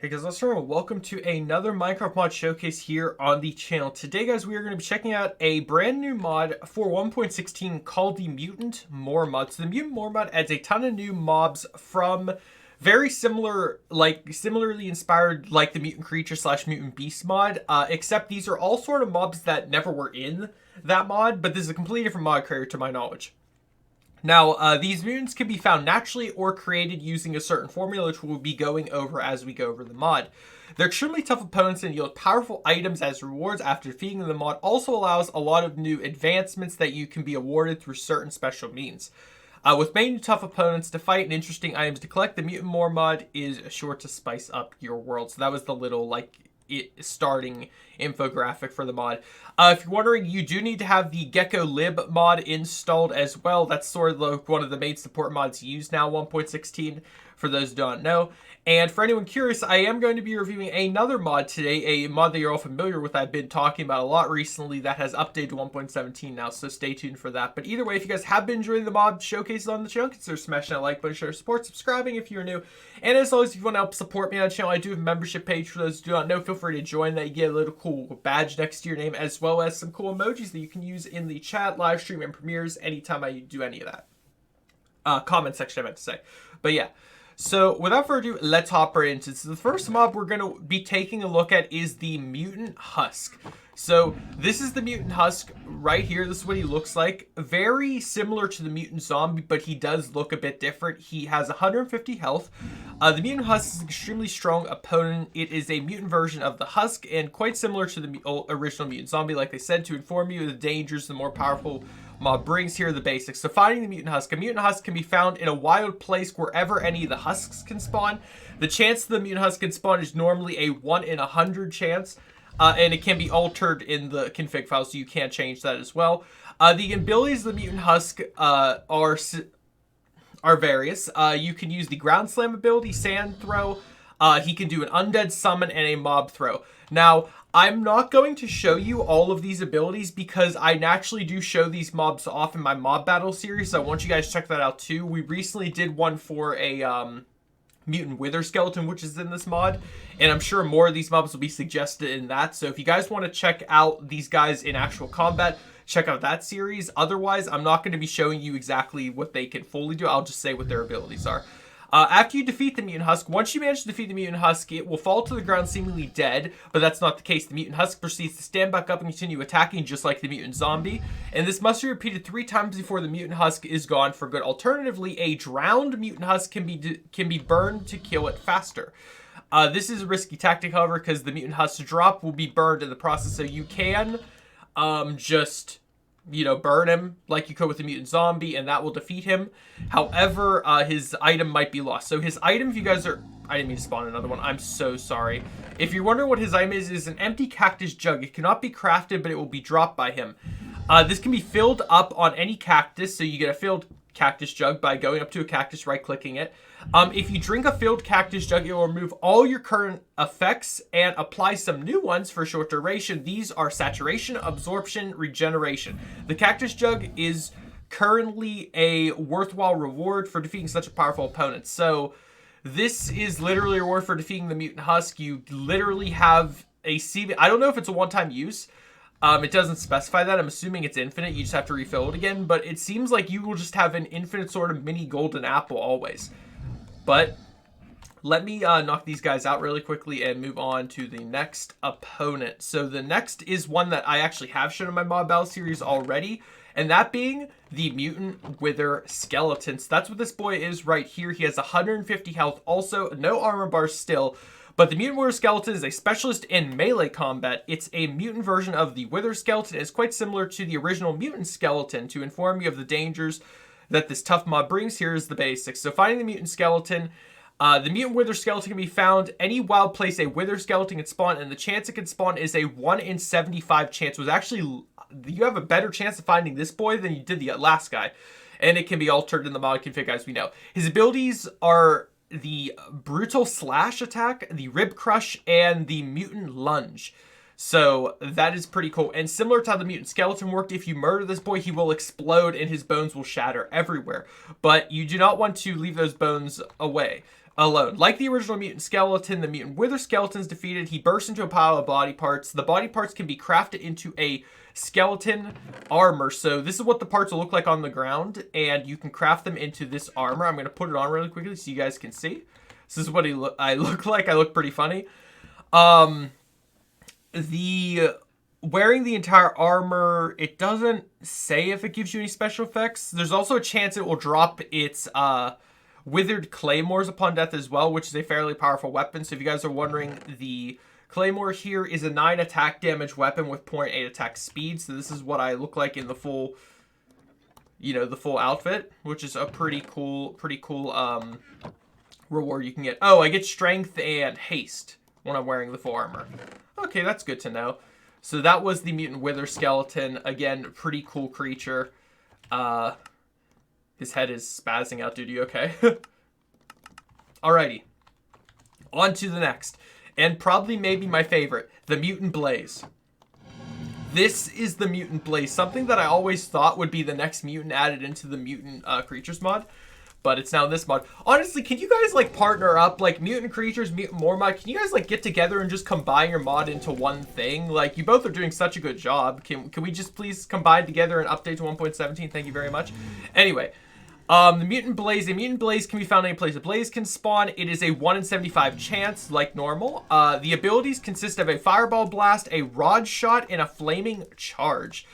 Hey guys, welcome to another Minecraft mod showcase here on the channel. Today guys, we are going to be checking out a brand new mod for 1.16 called the Mutant More mod. So the Mutant More mod adds a ton of new mobs from very similar, similarly inspired like the Mutant Creature / Mutant Beast mod, except these are all sort of mobs that never were in that mod, but this is a completely different mod creator to my knowledge. Now, these mutants can be found naturally or created using a certain formula, which we'll be going over as we go over the mod. They're extremely tough opponents and yield powerful items as rewards after defeating them. The mod also allows a lot of new advancements that you can be awarded through certain special means. With many tough opponents to fight and interesting items to collect, the Mutant More mod is sure to spice up your world. So that was the little, starting infographic for the mod. If you're wondering, you do need to have the Gecko Lib mod installed as well. That's sort of one of the main support mods used now, 1.16, for those who don't know. And for anyone curious, I am going to be reviewing another mod today, a mod that you're all familiar with, I've been talking about a lot recently, that has updated to 1.17 now, so stay tuned for that. But either way, if you guys have been enjoying the mod showcases on the channel, consider smashing that like button, share support, subscribing if you're new. And as always, if you want to help support me on the channel, I do have a membership page for those who do not know. Feel free to join that. You get a little cool badge next to your name, as well as some cool emojis that you can use in the chat, live stream, and premieres anytime I do any of that. Comment section, I meant to say. But yeah. So, without further ado, let's hop right into it. So, the first mob we're going to be taking a look at is the Mutant Husk. So, this is the Mutant Husk right here. This is what he looks like. Very similar to the Mutant Zombie, but he does look a bit different. He has 150 health. The Mutant Husk is an extremely strong opponent. It is a mutant version of the Husk, and quite similar to the original Mutant Zombie, like I said, to inform you of the dangers the more powerful mob brings. Here are the basics. So finding the Mutant Husk. A Mutant Husk can be found in a wild place wherever any of the Husks can spawn. The chance the Mutant Husk can spawn is normally a 1 in 100 chance. And it can be altered in the config file, so you can change that as well. The abilities of the Mutant Husk are various. You can use the Ground Slam ability, Sand Throw. He can do an Undead Summon and a Mob Throw. Now, I'm not going to show you all of these abilities because I naturally do show these mobs off in my mob battle series, so I want you guys to check that out too. We recently did one for a Mutant Wither skeleton, which is in this mod, and I'm sure more of these mobs will be suggested in that. So if you guys want to check out these guys in actual combat, check out that series. Otherwise, I'm not going to be showing you exactly what they can fully do. I'll just say what their abilities are. After you defeat the Mutant Husk, once you manage to defeat the Mutant Husk, it will fall to the ground seemingly dead, but that's not the case. The Mutant Husk proceeds to stand back up and continue attacking just like the Mutant Zombie, and this must be repeated 3 times before the Mutant Husk is gone for good. Alternatively, a drowned Mutant Husk can be burned to kill it faster. This is a risky tactic, however, because the Mutant Husk drop will be burned in the process, so you can just burn him like you could with the Mutant Zombie, and that will defeat him. However, his item might be lost. So his item, if you guys are... I didn't mean to spawn another one. I'm so sorry. If you're wondering what his item is an empty Cactus Jug. It cannot be crafted, but it will be dropped by him. This can be filled up on any cactus, so you get a filled Cactus Jug by going up to a cactus, right-clicking it. If you drink a filled Cactus Jug, it will remove all your current effects and apply some new ones for a short duration. These are Saturation, Absorption, Regeneration. The Cactus Jug is currently a worthwhile reward for defeating such a powerful opponent. So this is literally a reward for defeating the Mutant Husk. You literally have a CV. I don't know if it's a one-time use. It doesn't specify that. I'm assuming it's infinite. You just have to refill it again. But it seems like you will just have an infinite sort of mini golden apple always. But let me knock these guys out really quickly and move on to the next opponent. So the next is one that I actually have shown in my mob battle series already, and that being the Mutant Wither skeleton. So that's what this boy is right here. He has 150 health, also no armor bars still. But the Mutant Wither skeleton is a specialist in melee combat. It's a mutant version of the Wither skeleton. It's quite similar to the original mutant skeleton. To inform you of the dangers that this tough mob brings, here is the basics. So finding the mutant skeleton. The Mutant Wither skeleton can be found any wild place a Wither skeleton can spawn, and the chance it can spawn is a 1 in 75 chance. It was actually, you have a better chance of finding this boy than you did the last guy. And it can be altered in the mod config, as we know. His abilities are the Brutal Slash attack, the Rib Crush, and the Mutant Lunge. So that is pretty cool. And similar to how the Mutant Skeleton worked, if you murder this boy, he will explode and his bones will shatter everywhere. But you do not want to leave those bones away. alone. Like the original Mutant Skeleton, the Mutant Wither skeleton is defeated. He bursts into a pile of body parts. The body parts can be crafted into a skeleton armor. So this is what the parts will look like on the ground, and you can craft them into this armor. I'm going to put it on really quickly so you guys can see. This is what I look like. I look pretty funny. Wearing the entire armor, it doesn't say if it gives you any special effects. There's also a chance it will drop its withered claymores upon death as well, which is a fairly powerful weapon. So if you guys are wondering, the claymore here is a 9 attack damage weapon with 0.8 attack speed. So this is what I look like in the full, the full outfit, which is a pretty cool reward you can get. Oh, I get strength and haste when I'm wearing the full armor. Okay, that's good to know. So that was the Mutant Wither skeleton. Again, pretty cool creature. His head is spazzing out, dude. You okay? Alrighty. On to the next. And probably maybe my favorite. The Mutant Blaze. This is the Mutant Blaze. Something that I always thought would be the next mutant added into the Mutant Creatures mod. But it's now this mod. Honestly, can you guys, like, partner up? Like, Mutant Creatures, Mutant More mod. Can you guys, like, get together and just combine your mod into one thing? Like, you both are doing such a good job. Can we just please combine together and update to 1.17? Thank you very much. Anyway, the Mutant Blaze. A Mutant Blaze can be found any place a blaze can spawn. It is a 1 in 75 chance, like normal. The abilities consist of a Fireball Blast, a Rod Shot, and a Flaming Charge.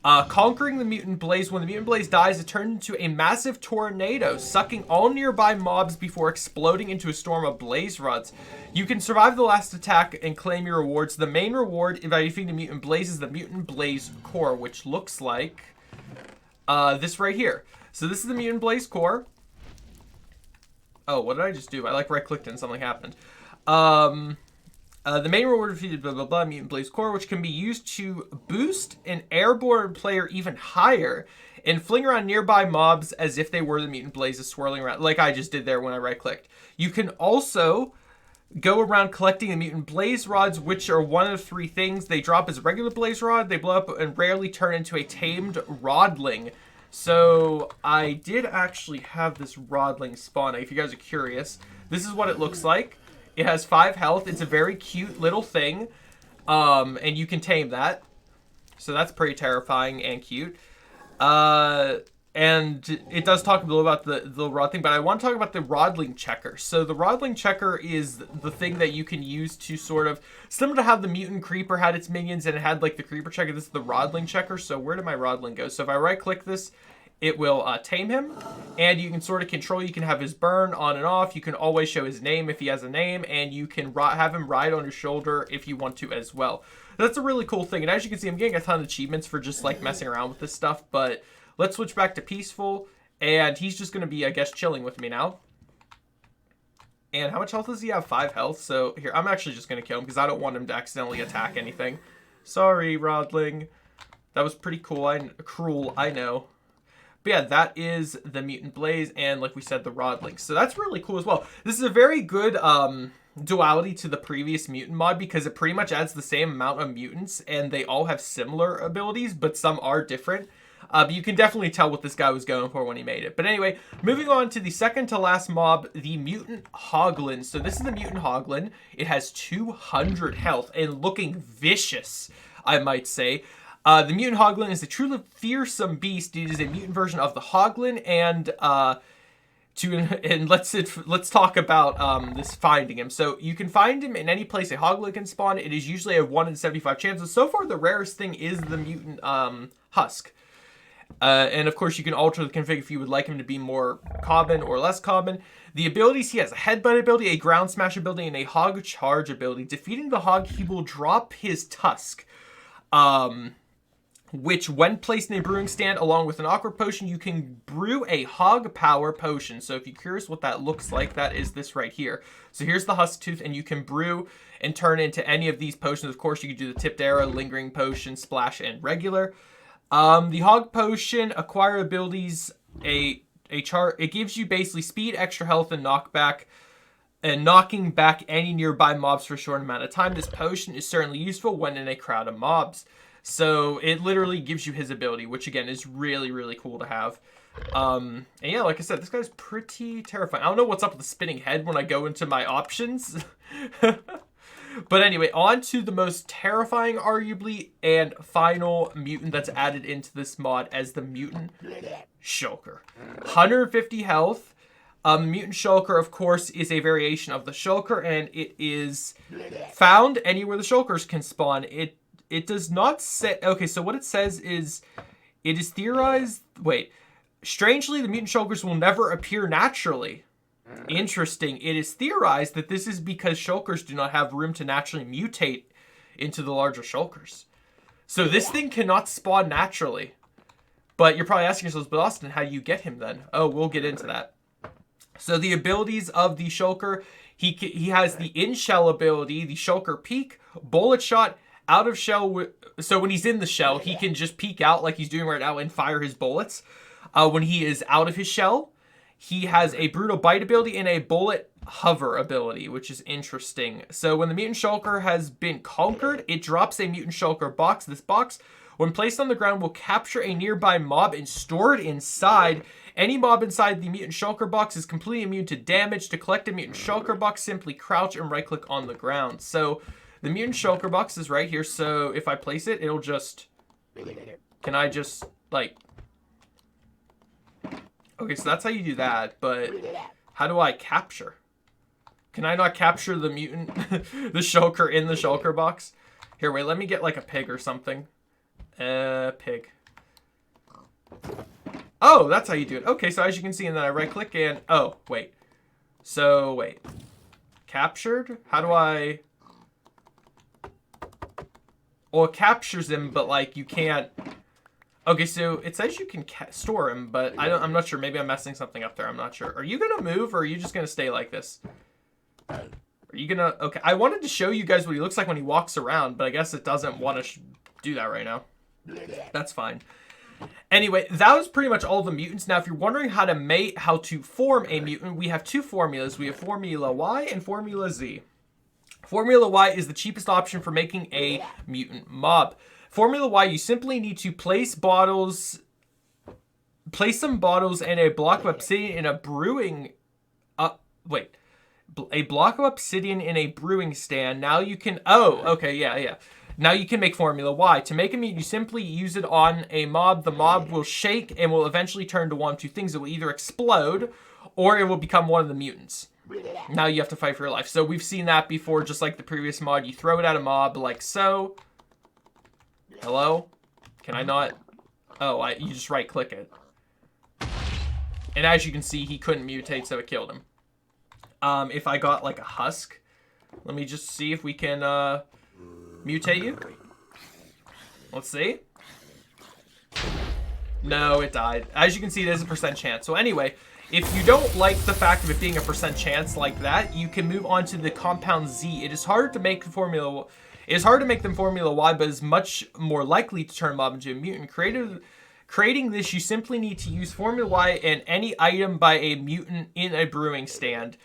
Conquering the Mutant Blaze. When the Mutant Blaze dies, it turns into a massive tornado, sucking all nearby mobs before exploding into a storm of blaze rods. You can survive the last attack and claim your rewards. The main reward by defeating the Mutant Blaze is the Mutant Blaze Core, which looks like this right here. So this is the Mutant Blaze Core. Oh, what did I just do? I like right-clicked and something happened. The main reward defeated blah blah blah Mutant Blaze Core, which can be used to boost an airborne player even higher and fling around nearby mobs as if they were the Mutant Blazes swirling around, like I just did there when I right-clicked. You can also go around collecting the Mutant Blaze Rods, which are one of 3 things. They drop as a regular Blaze Rod, they blow up and rarely turn into a tamed Rodling. So I did actually have this Rodling spawn. If you guys are curious, this is what it looks like. It has 5 health. It's a very cute little thing. And you can tame that. So that's pretty terrifying and cute. And it does talk a little about the rod thing, but I want to talk about the Rodling Checker. So the Rodling Checker is the thing that you can use to sort of, similar to how the Mutant Creeper had its minions and it had like the Creeper Checker, this is the Rodling Checker. So where did my Rodling go? So if I right click this, it will tame him, and you can sort of control. You can have his burn on and off. You can always show his name if he has a name, and you can have him ride on your shoulder if you want to as well. That's a really cool thing, and as you can see, I'm getting a ton of achievements for just like messing around with this stuff, but let's switch back to peaceful, and he's just going to be, I guess, chilling with me now. And how much health does he have? 5 health, so here, I'm actually just going to kill him because I don't want him to accidentally attack anything. Sorry, Rodling. That was pretty cool. Cruel, I know. But yeah, that is the Mutant Blaze, and like we said, the Rodling. So that's really cool as well. This is a very good duality to the previous Mutant mod because it pretty much adds the same amount of mutants, and they all have similar abilities, but some are different. But you can definitely tell what this guy was going for when he made it. But anyway, moving on to the second to last mob, the Mutant Hogland. So this is the Mutant Hogland. It has 200 health and looking vicious, I might say. The Mutant Hogland is a truly fearsome beast. It is a mutant version of the Hogland, and let's talk about this finding him. So you can find him in any place a Hogland can spawn. It is usually a 1 in 75 chance. So far, the rarest thing is the Mutant Husk. And of course, you can alter the config if you would like him to be more common or less common. The abilities, he has a Headbutt ability, a Ground Smash ability, and a Hog Charge ability. Defeating the Hog, he will drop his Tusk. Which, when placed in a brewing stand along with an Aqua Potion, you can brew a Hog Power Potion. So if you're curious what that looks like, that is this right here. So here's the Husk Tooth, and you can brew and turn into any of these potions. Of course, you can do the Tipped Arrow, Lingering Potion, Splash, and Regular. The Hog Potion, acquire abilities, it gives you basically speed, extra health, and knockback, and knocking back any nearby mobs for a short amount of time. This potion is certainly useful when in a crowd of mobs. So it literally gives you his ability, which again is really, really cool to have. And yeah, like I said, this guy's pretty terrifying. I don't know what's up with the spinning head when I go into my options. But anyway, on to the most terrifying, arguably, and final mutant that's added into this mod as the Mutant Shulker. 150 health. Mutant Shulker, of course, is a variation of the Shulker, and it is found anywhere the Shulkers can spawn. It does not say... Okay, so what it says is... It is theorized... Wait. Strangely, the Mutant Shulkers will never appear naturally. Interesting. It is theorized that this is because Shulkers do not have room to naturally mutate into the larger Shulkers. So this thing cannot spawn naturally. But you're probably asking yourselves, but Austin, how do you get him then? Oh, we'll get into that. So the abilities of the Shulker, he has the in-shell ability, the Shulker Peek, Bullet Shot, out of shell. So when he's in the shell, he can just peek out like he's doing right now and fire his bullets. When he is out of his shell, he has a Brutal Bite ability and a Bullet Hover ability, which is interesting. So when the Mutant Shulker has been conquered, it drops a Mutant Shulker Box. This box, when placed on the ground, will capture a nearby mob and store it inside. Any mob inside the Mutant Shulker Box is completely immune to damage. To collect a Mutant Shulker Box, simply crouch and right-click on the ground. So the Mutant Shulker Box is right here. So if I place it, it'll just... Can I just, like... Okay, so that's how you do that, but how do I capture? Can I not capture the mutant, the Shulker in the Shulker box? Here, wait, let me get like a pig or something. Pig. Oh, that's how you do it. Okay, so as you can see, and then I right click and, oh, wait. So, wait. Captured? How do I... Well, it captures him, but like you can't... Okay, so it says you can store him, but I'm not sure. Maybe I'm messing something up there. I'm not sure. Are you going to move, or are you just going to stay like this? Are you going to... Okay, I wanted to show you guys what he looks like when he walks around, but I guess it doesn't want to do that right now. That's fine. Anyway, that was pretty much all the mutants. Now, if you're wondering how to form a mutant, we have two formulas. We have Formula Y and Formula Z. Formula Y is the cheapest option for making a mutant mob. Formula Y, you simply need to place some bottles and a block of obsidian in a brewing... a block of obsidian in a brewing stand. Now you can... Oh, okay, yeah. Now you can make Formula Y. To make a mutant, you simply use it on a mob. The mob will shake and will eventually turn to one of two things. It will either explode or it will become one of the mutants. Now you have to fight for your life. So we've seen that before, just like the previous mod. You throw it at a mob like so... Hello? Can I not? Oh, you just right-click it. And as you can see, he couldn't mutate, so it killed him. If I got, like, a husk, let me just see if we can, mutate you. Let's see. No, it died. As you can see, there's a % chance. So anyway, if you don't like the fact of it being a % chance like that, you can move on to the Compound Z. It is harder to make the formula... It is hard to make them Formula Y, but is much more likely to turn a mob into a mutant. Creating this, you simply need to use Formula Y and any item by a mutant in a brewing stand.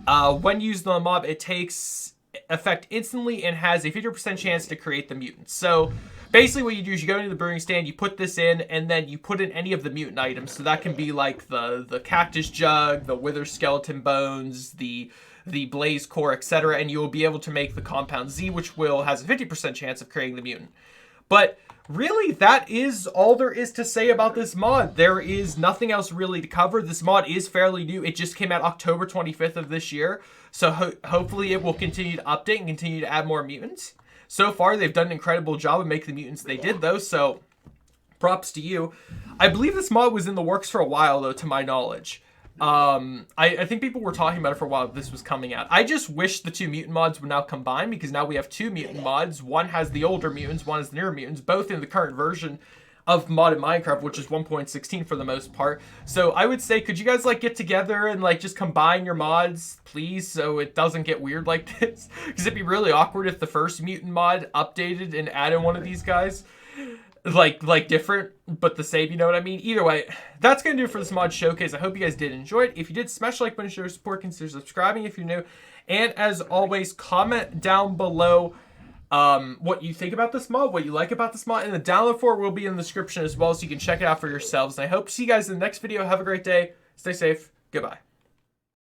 When used on a mob, it takes effect instantly and has a 50% chance to create the mutant. So basically what you do is you go into the brewing stand, you put this in, and then you put in any of the mutant items. So that can be like the Cactus Jug, the Wither Skeleton Bones, the Blaze Core, etc., and you will be able to make the Compound Z, which has a 50% chance of creating the mutant. But really, that is all there is to say about this mod. There is nothing else really to cover. This mod is fairly new. It just came out October 25th of this year, so hopefully it will continue to update and continue to add more mutants. So far, they've done an incredible job of making the mutants they did, though, so props to you. I believe this mod was in the works for a while, though, to my knowledge. I think people were talking about it for a while this was coming out. I just wish the two mutant mods would now combine, because now we have two mutant mods. One has the older mutants, one has the newer mutants, both in the current version of modded Minecraft, which is 1.16 for the most part. So I would say, could you guys like get together and like just combine your mods, please, so it doesn't get weird like this? Because it'd be really awkward if the first mutant mod updated and added one of these guys. Like different, but the same, you know what I mean? Either way, that's going to do it for this mod showcase. I hope you guys did enjoy it. If you did, smash the like button, show your support, consider subscribing if you're new. And as always, comment down below what you think about this mod, what you like about this mod, and the download for it will be in the description as well, so you can check it out for yourselves. And I hope to see you guys in the next video. Have a great day. Stay safe. Goodbye.